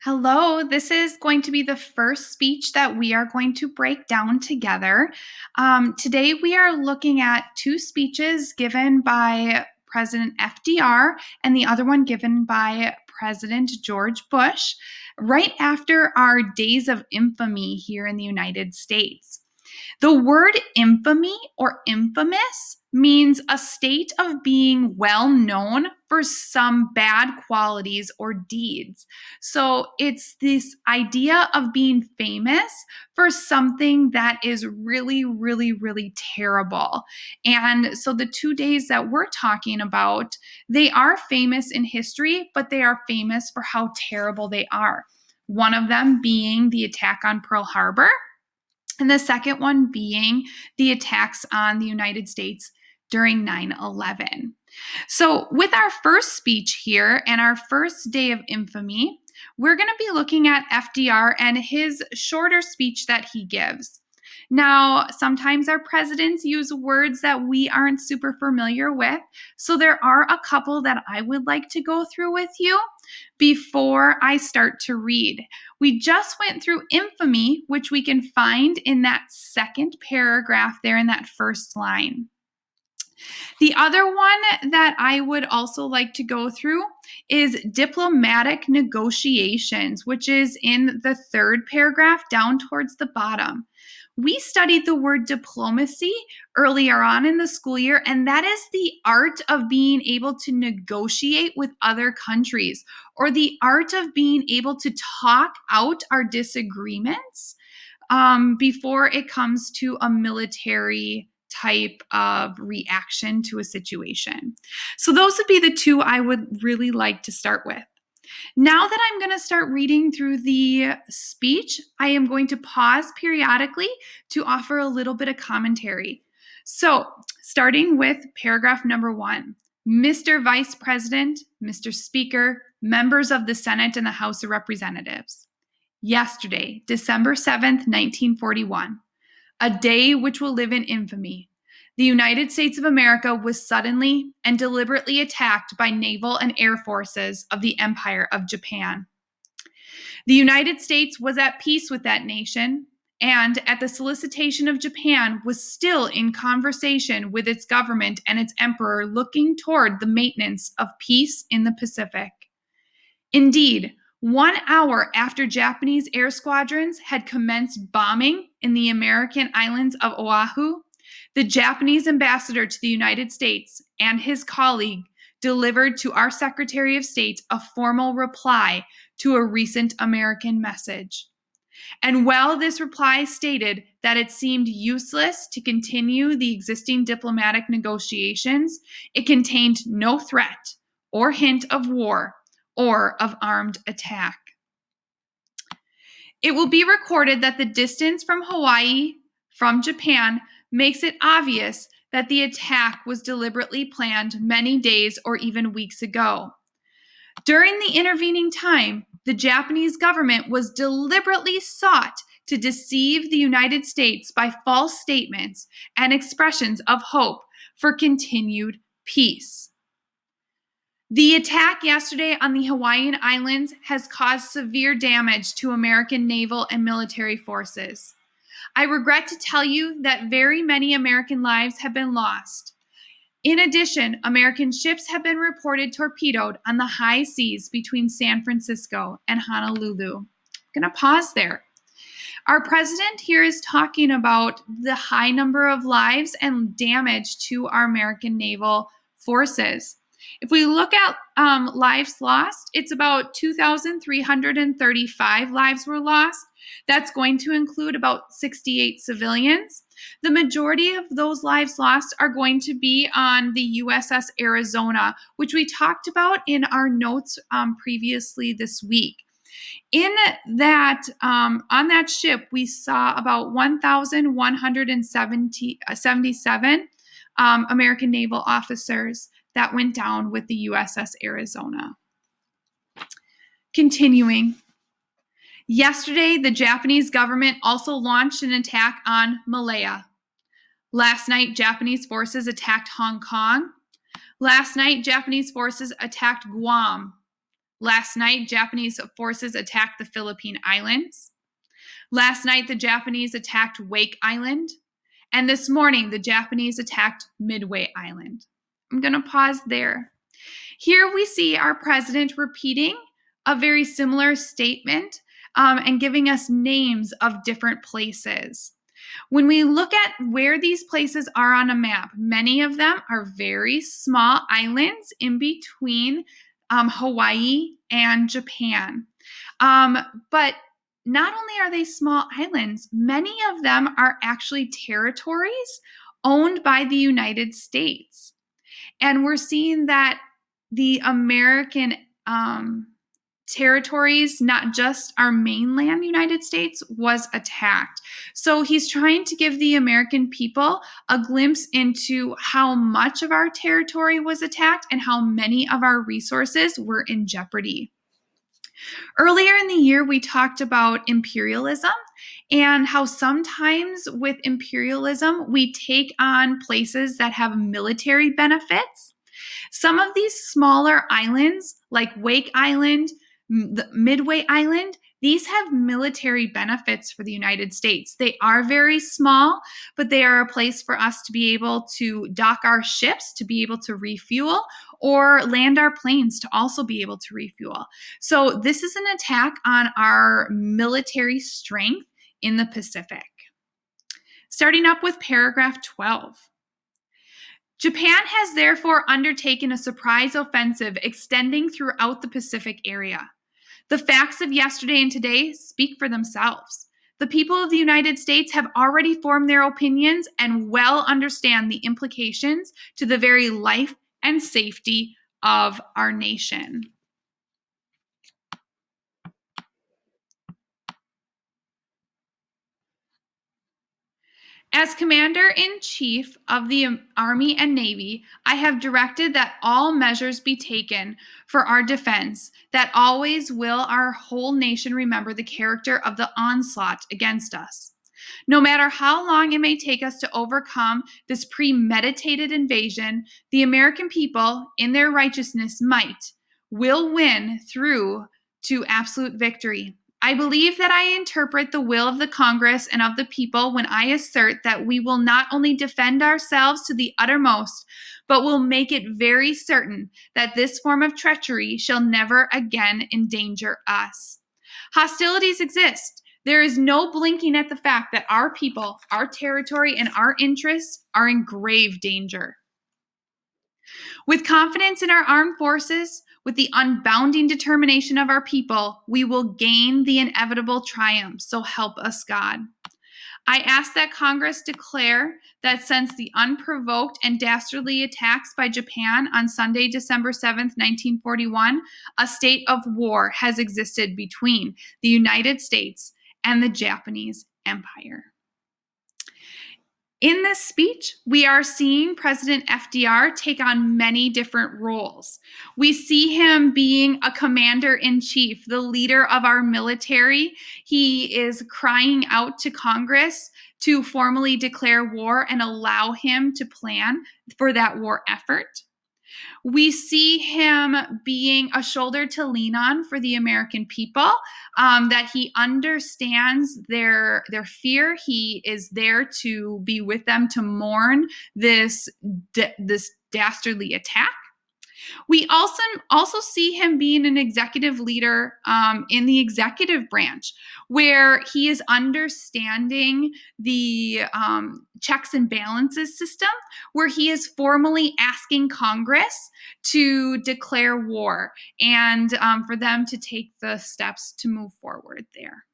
Hello, this is going to be the first speech that we are going to break down together. Today, we are looking at two speeches given by President FDR and the other one given by President George Bush right after our days of infamy here in the United States. The word infamy or infamous means a state of being well known for some bad qualities or deeds. So it's this idea of being famous for something that is really, really, really terrible. And so the 2 days that we're talking about, they are famous in history, but they are famous for how terrible they are. One of them being the attack on Pearl Harbor, and the second one being the attacks on the United States during 9/11. So, with our first speech here and our first day of infamy, we're going to be looking at FDR and his shorter speech that he gives. Now, sometimes our presidents use words that we aren't super familiar with, so there are a couple that I would like to go through with you before I start to read. We just went through infamy, which we can find in that second paragraph there in that first line. The other one that I would also like to go through is diplomatic negotiations, which is in the third paragraph down towards the bottom. We studied the word diplomacy earlier on in the school year, and that is the art of being able to negotiate with other countries, or the art of being able to talk out our disagreements before it comes to a military type of reaction to a situation. So those would be the two I would really like to start with. Now that I'm going to start reading through the speech, I am going to pause periodically to offer a little bit of commentary. So, starting with paragraph number 1. Mr. Vice President, Mr. Speaker, members of the Senate and the House of Representatives. Yesterday, December 7th, 1941, a day which will live in infamy. The United States of America was suddenly and deliberately attacked by naval and air forces of the Empire of Japan. The United States was at peace with that nation and, at the solicitation of Japan, was still in conversation with its government and its emperor looking toward the maintenance of peace in the Pacific. Indeed, 1 hour after Japanese air squadrons had commenced bombing in the American islands of Oahu, the Japanese ambassador to the United States and his colleague delivered to our Secretary of State a formal reply to a recent American message. And while this reply stated that it seemed useless to continue the existing diplomatic negotiations, it contained no threat or hint of war or of armed attack. It will be recorded that the distance from Hawaii from Japan makes it obvious that the attack was deliberately planned many days or even weeks ago. During the intervening time, the Japanese government was deliberately sought to deceive the United States by false statements and expressions of hope for continued peace. The attack yesterday on the Hawaiian Islands has caused severe damage to American naval and military forces. I regret to tell you that very many American lives have been lost. In addition, American ships have been reported torpedoed on the high seas between San Francisco and Honolulu. I'm going to pause there. Our president here is talking about the high number of lives and damage to our American naval forces. If we look at lives lost, it's about 2,335 lives were lost. That's going to include about 68 civilians. The majority of those lives lost are going to be on the USS Arizona, which we talked about in our notes previously this week. In that, on that ship, we saw about 1,177 American naval officers that went down with the USS Arizona. Continuing. Yesterday, the Japanese government also launched an attack on Malaya. Last night, Japanese forces attacked Hong Kong. Last night, Japanese forces attacked Guam. Last night, Japanese forces attacked the Philippine Islands. Last night, the Japanese attacked Wake Island. And this morning, the Japanese attacked Midway Island. I'm going to pause there. Here we see our president repeating a very similar statement and giving us names of different places. When we look at where these places are on a map, many of them are very small islands in between Hawaii and Japan. But not only are they small islands, many of them are actually territories owned by the United States. And we're seeing that the American territories, not just our mainland United States, was attacked. So he's trying to give the American people a glimpse into how much of our territory was attacked and how many of our resources were in jeopardy. Earlier in the year, we talked about imperialism and how sometimes with imperialism, we take on places that have military benefits. Some of these smaller islands, like Wake Island, the Midway Island, these have military benefits for the United States. They are very small, but they are a place for us to be able to dock our ships, to be able to refuel, or land our planes to also be able to refuel. So this is an attack on our military strength in the Pacific. Starting up with paragraph 12. Japan has therefore undertaken a surprise offensive extending throughout the Pacific area. The facts of yesterday and today speak for themselves. The people of the United States have already formed their opinions and well understand the implications to the very life and safety of our nation. As Commander-in-Chief of the Army and Navy, I have directed that all measures be taken for our defense, that always will our whole nation remember the character of the onslaught against us. No matter how long it may take us to overcome this premeditated invasion, the American people, in their righteousness, will win through to absolute victory. I believe that I interpret the will of the Congress and of the people when I assert that we will not only defend ourselves to the uttermost, but will make it very certain that this form of treachery shall never again endanger us. Hostilities exist. There is no blinking at the fact that our people, our territory, and our interests are in grave danger. With confidence in our armed forces, with the unbounding determination of our people, we will gain the inevitable triumph. So help us God. I ask that Congress declare that since the unprovoked and dastardly attacks by Japan on Sunday, December 7th, 1941, a state of war has existed between the United States and the Japanese Empire. In this speech, we are seeing President FDR take on many different roles. We see him being a commander-in-chief, the leader of our military. He is crying out to Congress to formally declare war and allow him to plan for that war effort. We see him being a shoulder to lean on for the American people, that he understands their fear. He is there to be with them to mourn this dastardly attack. We also see him being an executive leader in the executive branch, where he is understanding the checks and balances system, where he is formally asking Congress to declare war and for them to take the steps to move forward there.